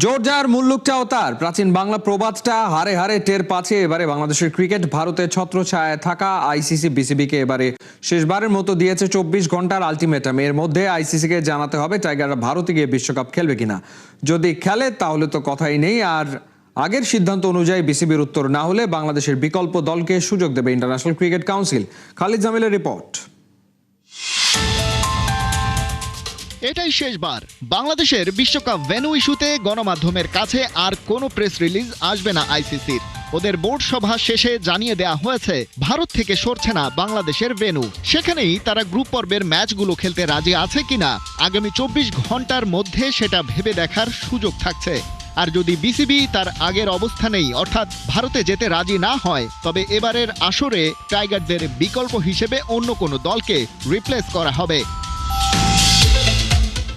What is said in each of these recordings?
জোরজার মুল্লুকটাও তার প্রাচীন বাংলা প্রবাদটা হারে হারে টের পাচ্ছে এবারে বাংলাদেশের ক্রিকেট। ভারতের ছত্রছায়ায় থাকা আইসিসি বিসিবিকে এবারে শেষবারের মতো দিয়েছে 24 ঘন্টার আলটিমেটাম। এর মধ্যে আইসিসিকে জানাতে হবে টাইগাররা ভারতে গিয়ে বিশ্বকাপ খেলবে কিনা। যদি খেলে তাহলে তো কথাই নেই, আর আগের সিদ্ধান্ত অনুযায়ী বিসিবির উত্তর না হলে বাংলাদেশের বিকল্প দলকে সুযোগ দেবে ইন্টারন্যাশনাল ক্রিকেট কাউন্সিল। খালিদ জামিলের রিপোর্ট। এটাই শেষবার বাংলাদেশের বিশ্বকাপ ভেন্যু ইস্যুতে গণমাধ্যমের কাছে আর কোনো প্রেস রিলিজ আসবে না আইসিসির। ওদের বোর্ড সভা শেষে জানিয়ে দেওয়া হয়েছে ভারত থেকে সরছে না বাংলাদেশের ভেন্যু। সেখানেই তারা গ্রুপ পর্বের ম্যাচগুলো খেলতে রাজি আছে কিনা আগামী 24 ঘন্টার মধ্যে সেটা ভেবে দেখার সুযোগ থাকছে। আর যদি বিসিবি তার আগের অবস্থানেই অর্থাৎ ভারতে যেতে রাজি না হয়, তবে এবারের আসরে টাইগারদের বিকল্প হিসেবে অন্য কোনো দলকে রিপ্লেস করা হবে।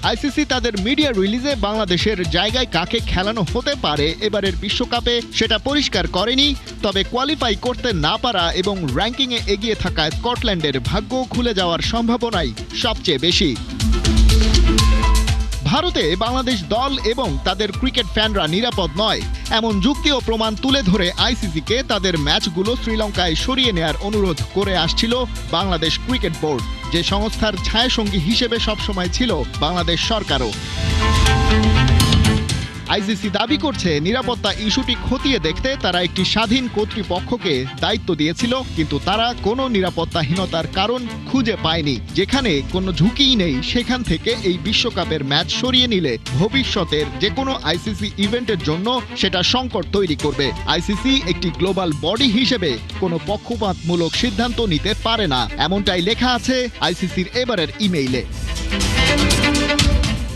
আইসিসি তাদের মিডিয়া রিলিজে বাংলাদেশের জায়গায় কাকে খেলানো হতে পারে এবারের বিশ্বকাপে সেটা পরিষ্কার করেনি, তবে কোয়ালিফাই করতে না পারা এবং র্যাঙ্কিংয়ে এগিয়ে থাকা স্কটল্যান্ডের ভাগ্য খুলে যাওয়ার সম্ভাবনাই সবচেয়ে বেশি। ভারতে বাংলাদেশ দল এবং তাদের ক্রিকেট ফ্যানরা নিরাপদ নয় এমন যুক্তি ও প্রমাণ তুলে ধরে আইসিসিকে তাদের ম্যাচগুলো শ্রীলঙ্কায় সরিয়ে নেয়ার অনুরোধ করে আসছিল বাংলাদেশ ক্রিকেট বোর্ড, যে সংস্থার ছায়াসঙ্গী হিসেবে সবসময় ছিল বাংলাদেশ সরকারও। আইসিসি দাবি করছে নিরাপত্তা ইস্যুটি খতিয়ে দেখতে তারা একটি স্বাধীন কর্তৃপক্ষকে দায়িত্ব দিয়েছিল, কিন্তু তারা কোনো নিরাপত্তাহীনতার কারণ খুঁজে পায়নি। যেখানে কোনো ঝুঁকিই নেই সেখান থেকে এই বিশ্বকাপের ম্যাচ সরিয়ে নিলে ভবিষ্যতের যে কোনো আইসিসি ইভেন্টের জন্য সেটা সংকট তৈরি করবে। আইসিসি একটি গ্লোবাল বডি হিসেবে কোনো পক্ষপাতমূলক সিদ্ধান্ত নিতে পারে না, এমনটাই লেখা আছে আইসিসির এবারের ইমেইলে।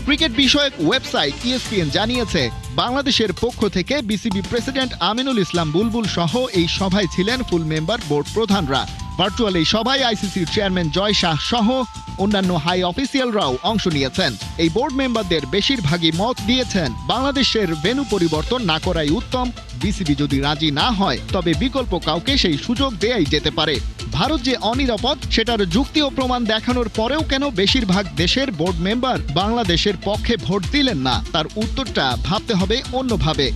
ক্রিকেট বিষয়ক ওয়েবসাইট ESPN জানিয়েছে বাংলাদেশের পক্ষ থেকে বিসিবি প্রেসিডেন্ট আমিনুল ইসলাম বুলবুল সহ এই সভায় ছিলেন ফুল মেম্বার বোর্ড প্রধানরা। ভার্চুয়াল এই সভায় আইসিসির চেয়ারম্যান জয় শাহ সহ অন্যান্য হাই অফিসিয়ালরাও অংশ নিয়েছেন। এই বোর্ড মেম্বারদের বেশিরভাগই মত দিয়েছেন বাংলাদেশের ভেন্যু পরিবর্তন না করাই উত্তম। বিসিবি যদি রাজি না হয় তবে বিকল্প কাউকে সেই সুযোগ দেয়াই যেতে পারে। ভারত যে অনিরাপদ সেটার যুক্তি ও প্রমাণ দেখানোর পরেও কেন বেশিরভাগ দেশের বোর্ড মেম্বার বাংলাদেশের পক্ষে ভোট দিলেন না, তার উত্তরটা ভাবতে হবে অন্যভাবে।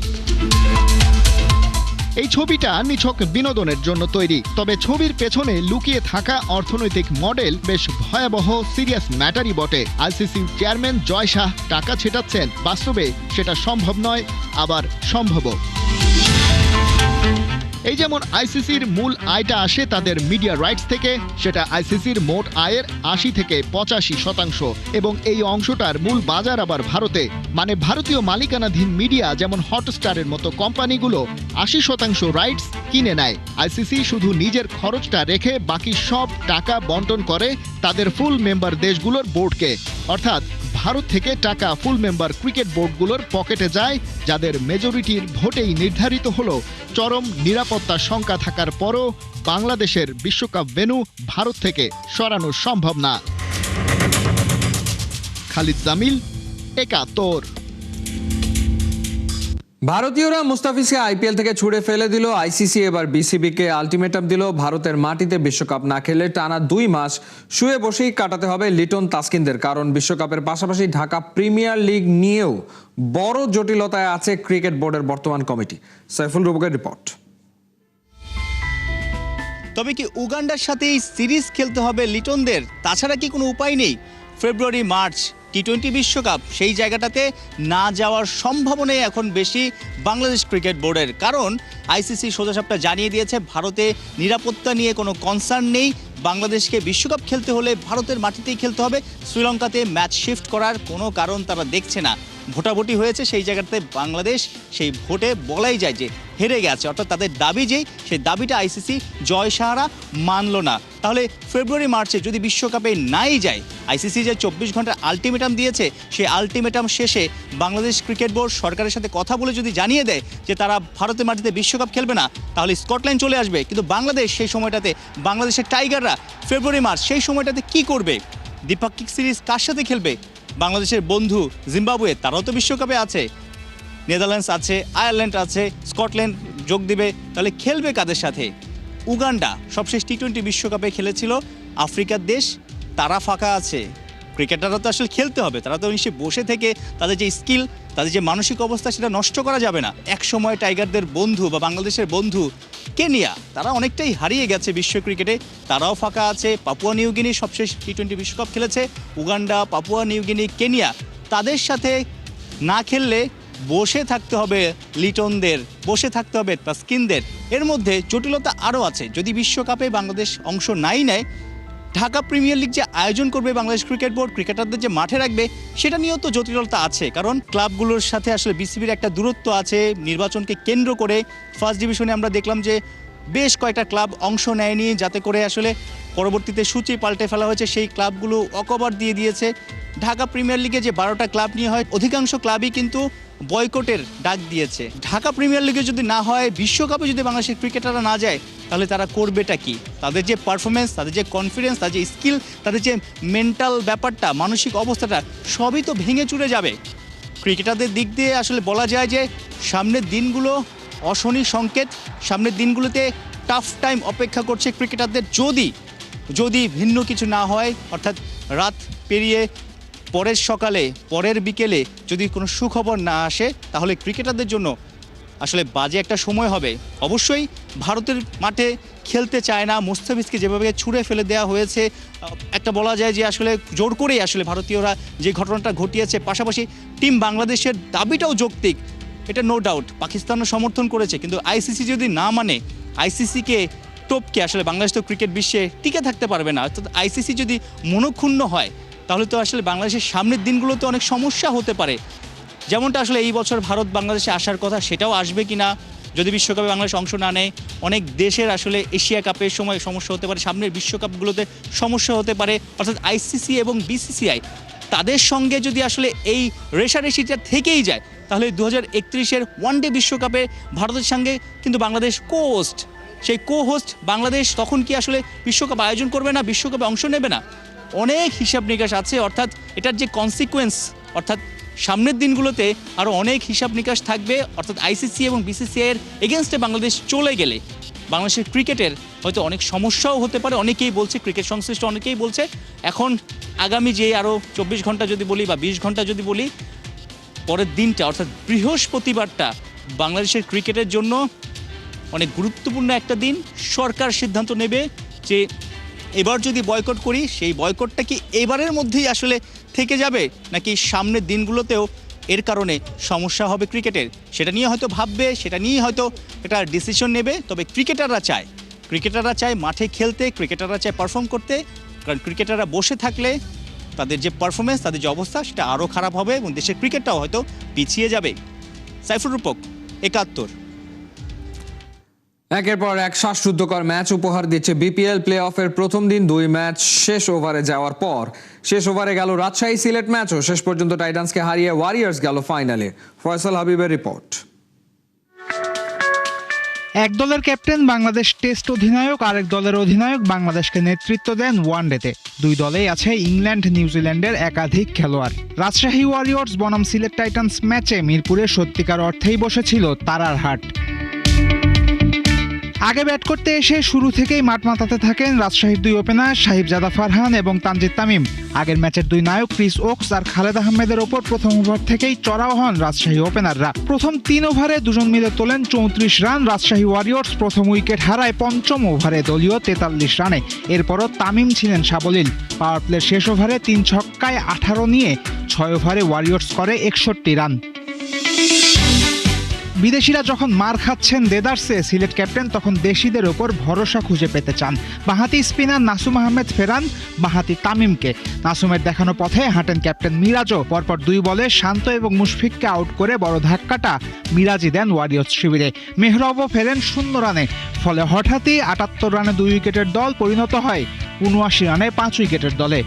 এই ছবিটা নিছক বিনোদনের জন্য তৈরি, তবে ছবির পেছনে লুকিয়ে থাকা অর্থনৈতিক মডেল বেশ ভয়াবহ, সিরিয়াস ম্যাটারই বটে। আইসিসি চেয়ারম্যান জয় শাহ টাকা ছেটাচ্ছেন, বাস্তবে সেটা সম্ভব নয়, আবার সম্ভবও। এই যেমন আইসিসির মূল আয়টা আসে তাদের মিডিয়া রাইটস থেকে, সেটা আইসিসির মোট আয়ের 80 থেকে 85%, এবং এই অংশটার মূল বাজার আবার ভারতে। মানে ভারতীয় মালিকানাধীন মিডিয়া যেমন হটস্টারের মতো কোম্পানিগুলো 80% রাইটস কিনে নেয়। আইসিসি শুধু নিজের খরচটা রেখে বাকি সব টাকা বন্টন করে তাদের ফুল মেম্বার দেশগুলোর বোর্ডকে, অর্থাৎ ভারত থেকে টাকা ফুল মেম্বার ক্রিকেট বোর্ডগুলোর পকেটে যায়, যাদের মেজরিটির ভোটেই নির্ধারিত হলো চরম নিরাপত্তা শঙ্কা থাকার পরও বাংলাদেশের বিশ্বকাপ ভেন্যু ভারত থেকে সরানো সম্ভব না। খালিদ জামিল, একাত্তর। ভারতীয়রা মুস্তাফিজকে আইপিএল থেকে ছুড়ে ফেলে দিল। আইসিসি এবার বিসিবিকে আলটিমেটাম দিল, ভারতের মাটিতে বিশ্বকাপ না খেলে টানা 2 মাস শুয়ে বসেই কাটাতে হবে লিটন তাসকিনদের। কারণ বিশ্বকাপের পাশাপাশি ঢাকা প্রিমিয়ার লিগ নিয়েও বড় জটিলতায় আছে ক্রিকেট বোর্ডের বর্তমান কমিটি। সাইফুল রুবকের রিপোর্ট। তবে কি উগান্ডার সাথেই সিরিজ খেলতে হবে লিটনদের? তাছাড়া কি কোনো উপায় নেই? ফেব্রুয়ারি মার্চ টি-20 বিশ্বকাপ, সেই জায়গাটাতে না যাওয়ার সম্ভাবনাই এখন বেশি বাংলাদেশ ক্রিকেট বোর্ডের। কারণ আইসিসি সোজাসাপটা জানিয়ে দিয়েছে ভারতে নিরাপত্তা নিয়ে কোনো কনসার্ন নেই। বাংলাদেশকে বিশ্বকাপ খেলতে হলে ভারতের মাটিতেই খেলতে হবে, শ্রীলঙ্কাতে ম্যাচ শিফট করার কোনো কারণ তারা দেখছে না। ভোটাভুটি হয়েছে সেই জায়গাটাতে বাংলাদেশ সেই ভোটে বলাই যায় যে হেরে গেছে, অর্থাৎ তাদের দাবি যেই সেই দাবিটা আইসিসি জয় সাহারা মানল না। তাহলে ফেব্রুয়ারি মার্চে যদি বিশ্বকাপে নাই যায়, আইসিসি যে 24 ঘন্টার আলটিমেটাম দিয়েছে সেই আলটিমেটাম শেষে বাংলাদেশ ক্রিকেট বোর্ড সরকারের সাথে কথা বলে যদি জানিয়ে দেয় যে তারা ভারতের মাটিতে বিশ্বকাপ খেলবে না, তাহলে স্কটল্যান্ড চলে আসবে। কিন্তু বাংলাদেশ সেই সময়টাতে, বাংলাদেশের টাইগাররা ফেব্রুয়ারি মার্চ সেই সময়টাতে কি করবে? দ্বিপাক্ষিক সিরিজ কার সাথে খেলবে? বাংলাদেশের বন্ধু জিম্বাবুয়ে, তারাও তো বিশ্বকাপে আছে, নেদারল্যান্ডস আছে, আয়ারল্যান্ড আছে, স্কটল্যান্ড যোগ দিবে, তাহলে খেলবে কাদের সাথে? উগান্ডা সবশেষ টি-20 বিশ্বকাপে খেলেছিল, আফ্রিকার দেশ, তারা ফাঁকা আছে। ক্রিকেটাররা তো আসলে খেলতে হবে, তারা তো নিশ্চয়ই বসে থেকে তাদের যে স্কিল, তাদের যে মানসিক অবস্থা সেটা নষ্ট করা যাবে না। এক সময় টাইগারদের বন্ধু বা বাংলাদেশের বন্ধু কেনিয়া, তারা অনেকটাই হারিয়ে গেছে বিশ্ব ক্রিকেটে, তারাও ফাঁকা আছে। পাপুয়া নিউগিনি সবশেষ টি-20 বিশ্বকাপ খেলেছে, উগান্ডা, পাপুয়া নিউগিনি, কেনিয়া, তাদের সাথে না খেললে বসে থাকতে হবে লিটনদের, বসে থাকতে হবে তাসকিনদের। এর মধ্যে জটিলতা আরও আছে, যদি বিশ্বকাপে বাংলাদেশ অংশ নাই নেয়, ঢাকা প্রিমিয়ার লিগ যে আয়োজন করবে বাংলাদেশ ক্রিকেট বোর্ড, ক্রিকেটারদের যে মাঠে রাখবে, সেটা নিয়েও তো জটিলতা আছে। কারণ ক্লাবগুলোর সাথে আসলে বিসিবির একটা দূরত্ব আছে। নির্বাচনকে কেন্দ্র করে ফার্স্ট ডিভিশনে আমরা দেখলাম যে বেশ কয়েকটা ক্লাব অংশ নেয়নি, যাতে করে আসলে পরবর্তীতে সূচি পাল্টে ফেলা হয়েছে, সেই ক্লাবগুলো অকভার দিয়ে দিয়েছে। ঢাকা প্রিমিয়ার লিগে যে 12টা ক্লাব নিয়ে হয়, অধিকাংশ ক্লাবই কিন্তু বয়কটের ডাক দিয়েছে। ঢাকা প্রিমিয়ার লিগে যদি না হয়, বিশ্বকাপে যদি বাংলাদেশের ক্রিকেটাররা না যায়, তাহলে তারা করবেটা কি? তাদের যে পারফরমেন্স, তাদের যে কনফিডেন্স, তাদের যে স্কিল, তাদের যে মেন্টাল ব্যাপারটা, মানসিক অবস্থাটা, সবই তো ভেঙে চুরে যাবে। ক্রিকেটারদের দিক দিয়ে আসলে বলা যায় যে সামনের দিনগুলো অশনি সংকেত। সামনের দিনগুলোতে টাফ টাইম অপেক্ষা করছে ক্রিকেটারদের, যদি ভিন্ন কিছু না হয়, অর্থাৎ রাত পেরিয়ে পরের সকালে, পরের বিকেলে যদি কোনো সুখবর না আসে, তাহলে ক্রিকেটারদের জন্য আসলে বাজে একটা সময় হবে। অবশ্যই ভারতের মাঠে খেলতে চায় না, মুস্তাফিজকে যেভাবে ছুঁড়ে ফেলে দেওয়া হয়েছে, একটা বলা যায় যে আসলে জোর করেই আসলে ভারতীয়রা যে ঘটনাটা ঘটিয়েছে। পাশাপাশি টিম বাংলাদেশের দাবিটাও যৌক্তিক, এটা নো ডাউট। পাকিস্তানও সমর্থন করেছে, কিন্তু আইসিসি যদি না মানে, আইসিসিকে টপকে আসলে বাংলাদেশ তো ক্রিকেট বিশ্বে টিকে থাকতে পারবে না। অর্থাৎ আইসিসি যদি মনক্ষুণ্ণ হয়, তাহলে তো আসলে বাংলাদেশের সামনের দিনগুলোতে অনেক সমস্যা হতে পারে। যেমনটা আসলে এই বছর ভারত বাংলাদেশে আসার কথা, সেটাও আসবে কি না যদি বিশ্বকাপে বাংলাদেশ অংশ না নেয়। অনেক দেশের আসলে এশিয়া কাপের সময় সমস্যা হতে পারে, সামনের বিশ্বকাপগুলোতে সমস্যা হতে পারে। অর্থাৎ আইসিসি এবং বিসিসিআই তাদের সঙ্গে যদি আসলে এই রেষারেষিটা থেকেই যায়, তাহলে 2031-এর ওয়ানডে বিশ্বকাপে ভারতের সঙ্গে কিন্তু বাংলাদেশ কোস্ট, সেই হোস্ট বাংলাদেশ তখন কি আসলে বিশ্বকাপ আয়োজন করবে না, বিশ্বকাপে অংশ নেবে না? অনেক হিসাব নিকাশ আছে। অর্থাৎ এটার যে কনসিকুয়েন্স, অর্থাৎ সামনের দিনগুলোতে আরও অনেক হিসাব নিকাশ থাকবে। অর্থাৎ আইসিসি এবং বিসিসিআইয়ের এগেনস্টে বাংলাদেশ চলে গেলে বাংলাদেশের ক্রিকেটের হয়তো অনেক সমস্যাও হতে পারে। অনেকেই বলছে, ক্রিকেট সংশ্লিষ্ট অনেকেই বলছে, এখন আগামী যে আরও 24 ঘন্টা যদি বলি বা 20 ঘন্টা যদি বলি, পরের দিনটা অর্থাৎ বৃহস্পতিবারটা বাংলাদেশের ক্রিকেটের জন্য অনেক গুরুত্বপূর্ণ একটা দিন। সরকার সিদ্ধান্ত নেবে যে এবার যদি বয়কট করি, সেই বয়কটটা কি এবারের মধ্যেই আসলে থেকে যাবে, নাকি সামনের দিনগুলোতেও এর কারণে সমস্যা হবে ক্রিকেটের, সেটা নিয়ে হয়তো ভাববে, সেটা নিয়ে হয়তো একটা ডিসিশন নেবে। তবে ক্রিকেটাররা চায় মাঠে খেলতে, ক্রিকেটাররা চায় পারফর্ম করতে। কারণ ক্রিকেটাররা বসে থাকলে তাদের যে পারফরমেন্স, তাদের যে অবস্থা, সেটা আরও খারাপ হবে এবং দেশের ক্রিকেটটাও হয়তো পিছিয়ে যাবে। সাইফুর রূপক, 71। একের পর এক শ্বাসরুদ্ধকর ম্যাচ উপহার দিচ্ছে বিপিএল। প্লে অফের প্রথম দিন 2 ম্যাচ শেষ ওভারে যাওয়ার পর শেষ ওভারে গেল রাজশাহী সিলেট ম্যাচও। শেষ পর্যন্ত টাইটান্সকে হারিয়ে ওয়ারিয়র্স গেল ফাইনালে। ফয়সাল হাবিবের রিপোর্ট। এক দলের ক্যাপ্টেন বাংলাদেশ টেস্ট অধিনায়ক, আরেক দলের অধিনায়ক বাংলাদেশকে নেতৃত্ব দেন ওয়ানডেতে। দুই দলেই আছে ইংল্যান্ড, নিউজিল্যান্ডের একাধিক খেলোয়াড়। রাজশাহী ওয়ারিয়র্স বনাম সিলেট টাইটান্স ম্যাচে মিরপুরে সত্যিকার অর্থেই বসেছিল তারার হাট। আগে ব্যাট করতে এসে শুরু থেকেই মাঠ মাতাতে থাকেন রাজশাহীর দুই ওপেনার সাহিবজাদা ফারহান এবং তানজিদ তামিম। আগের ম্যাচের দুই নায়ক ক্রিস ওকস আর খালেদ আহমেদের ওপর প্রথম ওভার থেকেই চড়াও হন রাজশাহী ওপেনাররা। প্রথম 3 ওভারে দুজন মিলে তোলেন 34 রান। রাজশাহী ওয়ারিয়র্স প্রথম উইকেট হারায় পঞ্চম ওভারে দলীয় 43 রানে। এরপরও তামিম ছিলেন সাবলীল। পাওয়ার প্লের শেষ ওভারে 3 ছক্কায় 18 নিয়ে 6 ওভারে ওয়ারিয়র্স করে 61 রান। বিদেশিরা যখন মার খাচ্ছেন দেদারসে, সিলেট ক্যাপ্টেন তখন দেশিদের ওপর ভরসা খুঁজে পেতে চান। বাঁহাতি স্পিনার নাসুম আহমেদ ফেরান বাঁহাতি তামিমকে। নাসুমের দেখানো পথে হাঁটেন ক্যাপ্টেন মিরাজও। পরপর 2 বলে শান্ত এবং মুশফিককে আউট করে বড় ধাক্কাটা মিরাজই দেন ওয়ারিয়র্স শিবিরে। মেহরাবও ফেরেন 0 রানে। ফলে হঠাৎই 78 রানে 2 উইকেটের দল পরিণত হয় 79 রানে 5 উইকেটের দলে।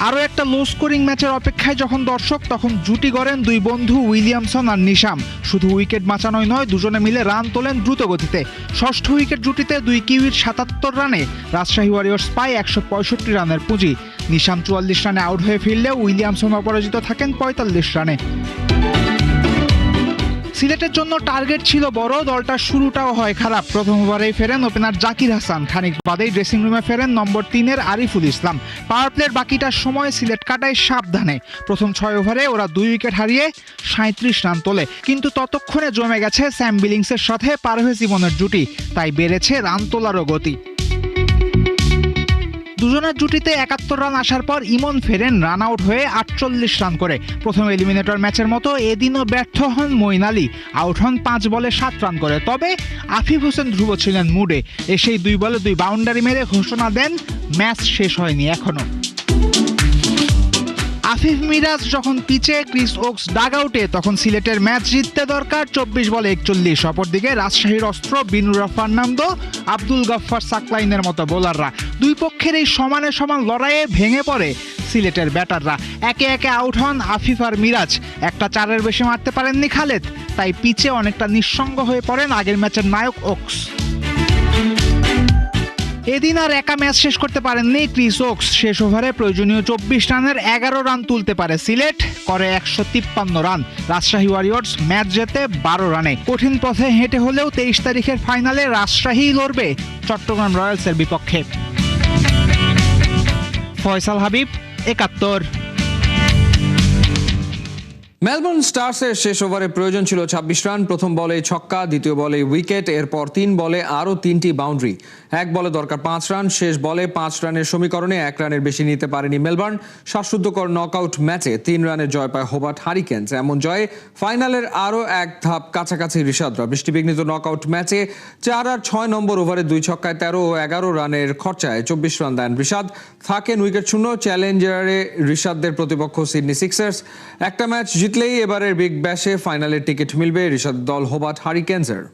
আরও একটা লো স্কোরিং ম্যাচের অপেক্ষায় যখন দর্শক, তখন জুটি গড়েন দুই বন্ধু উইলিয়ামসন আর নিশাম। শুধু উইকেট বাঁচানোই নয়, দুজনে মিলে রান তোলেন দ্রুত গতিতে। ষষ্ঠ উইকেট জুটিতে দুই কিউইর 77 রানে রাজশাহী ওয়ারিয়র্স পায় 165 রানের পুঁজি। নিশাম 44 রানে আউট হয়ে ফিরলেও উইলিয়ামসন অপরাজিত থাকেন 45 রানে। সিলেটের জন্য টার্গেট ছিল বড়, দলটার শুরুটাও হয় খারাপ। প্রথম ওভারেই ফেরেন ওপেনার জাকির হাসান, খানিক বাদেই ড্রেসিং রুমে ফেরেন নম্বর 3-এর আরিফুল ইসলাম। পাওয়ার প্লের বাকিটার সময় সিলেট কাটায় সাবধানে। প্রথম 6 ওভারে ওরা 2 উইকেট হারিয়ে 37 রান তোলে, কিন্তু ততক্ষণে জমে গেছে স্যাম বিলিংসের সাথে পারভেজ ইমনের জুটি, তাই বেড়েছে রান তোলারও গতি। দুজনের জুটিতে 71 রান আসার পর ইমন ফেরেন রান আউট হয়ে 48 রান করে। প্রথম এলিমিনেটর ম্যাচের মতো এদিনও ব্যর্থ হন মঈন আলী, আউট হন 5 বলে 7 রান করে। তবে আফিফ হোসেন ধ্রুব ছিলেন মুডে, এসেই 2 বলে 2 বাউন্ডারি মেরে ঘোষণা দেন ম্যাচ শেষ হয়নি এখনো। আফিফ মিরাজ যখন পিচে, ক্রিস ওকস ডাগ আউটে, তখন সিলেটের ম্যাচ জিততে দরকার 24 বলে 41। অপরদিকে রাজশাহীর অস্ত্র বিনুরা ফার্নান্দো, আব্দুল গফফার সাকলাইনের মতো বোলাররা। দুই পক্ষের এই সমানে সমান লড়াইয়ে ভেঙে পড়ে সিলেটের ব্যাটাররা। একে একে আউট হন আফিফ আর মিরাজ। একটা 4-এর বেশি মারতে পারেননি খালেদ, তাই পিচে অনেকটা নিঃসঙ্গ হয়ে পড়েন আগের ম্যাচের নায়ক ওকস। এদিন আর একা ম্যাচ শেষ করতে পারেননি ক্রিস ওকস। শেষ ওভারে প্রয়োজনীয় 24 রানের 11 রান তুলতে পারে সিলেট, করে 153 রান। রাজশাহী ওয়ারিয়র্স ম্যাচ জেতে 12 রানে। কঠিন পথে হেঁটে হলেও 23 তারিখের ফাইনালে রাজশাহী লড়বে চট্টগ্রাম রয়্যালসের বিপক্ষে। ফয়সাল হাবিব, 71। মেলবোর্ন স্টার্সের শেষ ওভারে প্রয়োজন ছিল 26 রান। প্রথম বলে ছক্কা, দ্বিতীয় বলে উইকেট, এরপর 3 বলে আরও 3টি বাউন্ডারি। 1 বলে দরকার 5 রান। শেষ বলে 5 রানের সমীকরণে 1 রানের বেশি নিতে পারেনি মেলবোর্ন। শ্বাসরুদ্ধকর নকআউট ম্যাচে 3 রানের জয় পায় হোবার্ট হারিকেনস। এমন জয়ে ফাইনালের আরও এক ধাপ কাছাকাছি ঋষাদরা। বৃষ্টিবিঘ্নিত নকআউট ম্যাচে 4 আর 6 নম্বর ওভারে 2 ছক্কায় 13 ও 11 রানের খরচায় 24 রান দেন ঋষাদ। থাকেন উইকেট শূন্য। চ্যালেঞ্জারে ঋষাদদের প্রতিপক্ষ সিডনি সিক্সার্স। একটা ম্যাচ জিতলেই এবারের বিগ ব্যাশে ফাইনালের টিকিট মিলবে ঋষাদ দল হোবার্ট হারিকেনসের।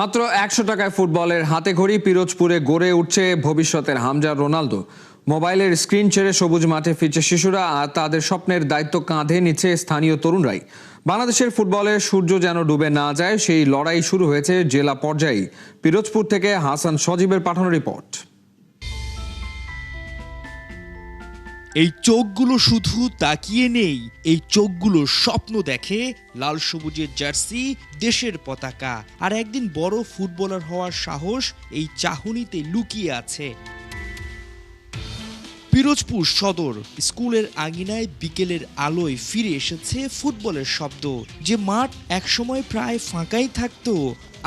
মাত্র 100 টাকায় ফুটবলের হাতে ঘড়ি। পিরোজপুরে গড়ে উঠছে ভবিষ্যতের হামজা রোনালদো। মোবাইলের স্ক্রিন ছেড়ে সবুজ মাঠে ফিরছে শিশুরা, আর তাদের স্বপ্নের দায়িত্ব কাঁধে নিচ্ছে স্থানীয় তরুণরাই। বাংলাদেশের ফুটবলের সূর্য যেন ডুবে না যায়, সেই লড়াই শুরু হয়েছে জেলা পর্যায়ে। পিরোজপুর থেকে হাসান সজীবের পাঠানো রিপোর্ট। এই চোখগুলো শুধু তাকিয়ে নেই, এই চোখগুলো স্বপ্ন দেখে লাল সবুজের জার্সি, দেশের পতাকা। আর একদিন বড় ফুটবলার হওয়ার সাহস এই চাহনিতে লুকিয়ে আছে। পিরোজপুর সদর স্কুলের আঙিনায় বিকেলের আলোয় ফিরে এসেছে ফুটবলের শব্দ। যে মাঠ একসময় প্রায় ফাঁকাই থাকতো,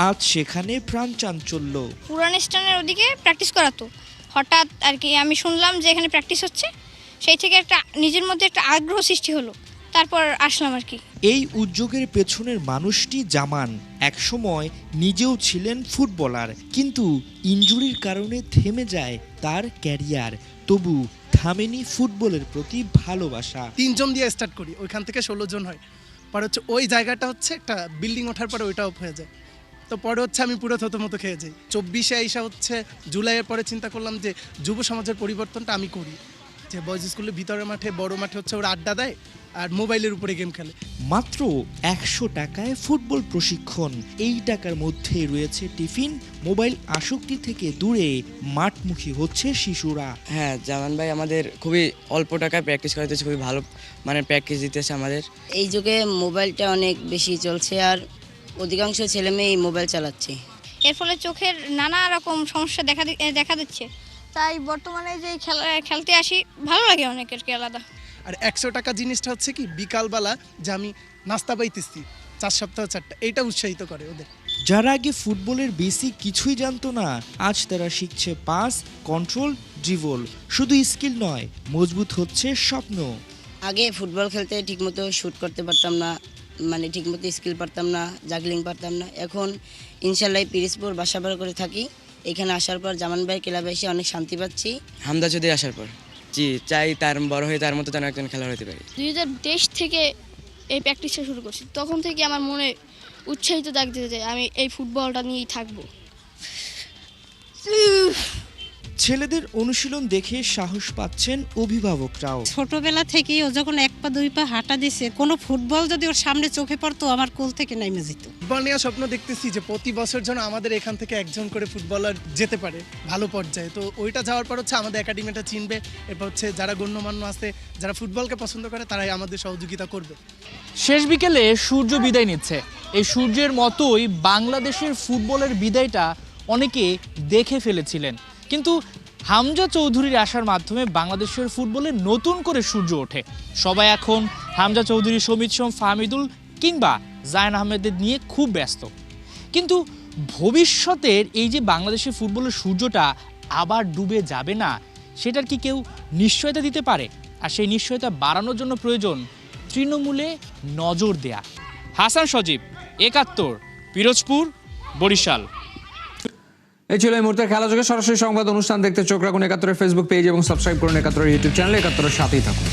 আজ সেখানে প্রাণ চাঞ্চল্য। পুরান স্টানের ওদিকে প্র্যাকটিস করাতো, হঠাৎ আর কি আমি শুনলাম যে এখানে প্র্যাকটিস হচ্ছে, সেই থেকে একটা নিজের মধ্যে একটা আগ্রহ সৃষ্টি হলো, তারপর আসলাম আর কি। এই উদ্যোগের পেছনের মানুষটি জামান একসময় নিজেও ছিলেন ফুটবলার, কিন্তু ইনজুরির কারণে থেমে যায় তার ক্যারিয়ার। তবু থামেনি ফুটবলের প্রতি ভালোবাসা। 3 জন দিয়ে স্টার্ট করি, ওইখান থেকে 16 জন হয়। পরে হচ্ছে ওই জায়গাটা হচ্ছে একটা বিল্ডিং ওঠার পরে ওইটা অফ হয়ে যায়। তো পরে হচ্ছে আমি পুরো থতমতো খেয়ে যাই। 24-এ আইসা হচ্ছে জুলাইয়ের পরে চিন্তা করলাম যে যুব সমাজের পরিবর্তনটা আমি করি, যে বয়েজ স্কুলের ভিতরের মাঠে বড় মাঠে হচ্ছে ওরা আড্ডা দেয় আর মোবাইলের উপরে গেম খেলে। মাত্র 100 টাকায় ফুটবল প্রশিক্ষণ। এই টাকার মধ্যে রয়েছে টিফিন। মোবাইল আসক্তি থেকে দূরে মাঠমুখী হচ্ছে শিশুরা। হ্যাঁ, জামান ভাই আমাদের খুবই অল্প টাকায় প্র্যাকটিস করাতেছে, খুবই ভালো মানে প্র্যাকটিস দিতেছে আমাদের। এই যুগে মোবাইলটা অনেক বেশি চলছে, আর অধিকাংশ ছেলেমেয়ে এই মোবাইল চালাচ্ছে। এর ফলে চোখের নানা রকম সমস্যা দেখা দিচ্ছে। তাই বর্তমানে যে খেলতে আসি ভালো লাগে অনেকের কি আলাদা। আর 100 টাকা জিনিসটা হচ্ছে কি বিকালবেলা যে আমি নাস্তা পাইতেছি 4 সপ্তাহ 4টা, এইটা উৎসাহিত করে ওদের। যারা আগে ফুটবলের বেসিক কিছুই জানতো না, আজ তারা শিখছে পাস, কন্ট্রোল, ড্রিবল। শুধু স্কিল নয়, মজবুত হচ্ছে স্বপ্ন। আগে ফুটবল খেলতে ঠিকমতো শ্যুট করতে পারতাম না, মানে ঠিকমতো স্কিল পারতাম না, জাগলিং পারতাম না। এখন ইনশাল্লাহ পিরোজপুর বাসা বাড়ি করে থাকি। এখানে আসার পর জামান ভাই ক্লাবে এসে অনেক শান্তি পাচ্ছি। হামদা যদি আসার পর জি চাই তার বড় হয়ে তার মতো যেন একজন খেলোয়াড় হতে পারি। 2023 থেকে এই প্র্যাকটিসটা শুরু করছি, তখন থেকে আমার মনে উৎসাহিত জাগতে যায় আমি এই ফুটবলটা নিয়েই থাকবো। ছেলেদের অনুশীলন দেখে সাহস পাচ্ছেন অভিভাবকরাও। ছোটবেলা থেকেই ও যখন 1 পা 2 পা হাঁটা দিছে, কোনো ফুটবল যদি ওর সামনে চোখে পড়তো আমার কোল থেকে নেমে যেত। ফুটবল নিয়ে স্বপ্ন দেখতেছি যে প্রতি বছর যেন আমাদের এখান থেকে একজন করে ফুটবলার যেতে পারে ভালো পর্যায়ে। তো ওইটা যাওয়ার পর হচ্ছে আমাদের একাডেমিটা চিনবে, এরপর হচ্ছে যারা গণ্যমান্য আছে, যারা ফুটবলকে পছন্দ করে, তারাই আমাদের সহযোগিতা করবে। শেষ বিকেলে সূর্য বিদায় নিচ্ছে। এই সূর্যের মতোই বাংলাদেশের ফুটবলের বিদায়টা অনেকে দেখে ফেলেছিলেন, কিন্তু হামজা চৌধুরীর আসার মাধ্যমে বাংলাদেশের ফুটবলে নতুন করে সূর্য ওঠে। সবাই এখন হামজা চৌধুরী, সমিত সোম, ফাহমিদুল কিংবা জায়ন আহমেদের নিয়ে খুব ব্যস্ত। কিন্তু ভবিষ্যতের এই যে বাংলাদেশের ফুটবলের সূর্যটা আবার ডুবে যাবে না, সেটার কি কেউ নিশ্চয়তা দিতে পারে? আর সেই নিশ্চয়তা বাড়ানোর জন্য প্রয়োজন তৃণমূলে নজর দেয়া। হাসান সজীব, ৭১, পিরোজপুর, বরিশাল। এই ছিল এই মুহূর্তের খেলা যোগে সরাসরি সংবাদ অনুষ্ঠান দেখতে চোখ রাখুন ৭১-এর ফেসবুক পেজ এবং সাবস্ক্রাইব করুন ৭১-এর ইউটিউব চ্যানেল। ৭১-এর সাথেই থাকুন।